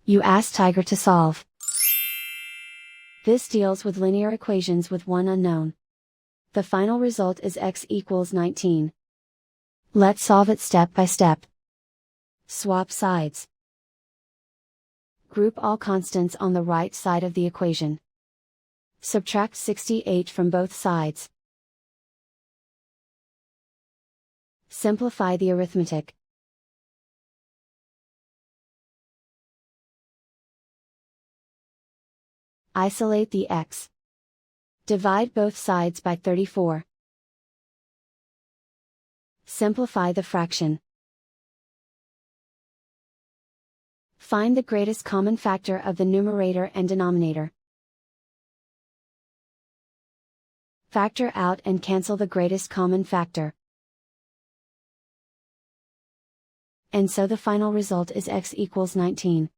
You ask Tiger to solve. This deals with linear equations with one unknown. The final result is x equals 19. Let's solve it step by step. Swap sides. Group all constants on the right side of the equation. Subtract 68 from both sides. Simplify the arithmetic. Isolate the x. Divide both sides by 34. Simplify the fraction. Find the greatest common factor of the numerator and denominator. Factor out and cancel the greatest common factor. And so the final result is x equals 19.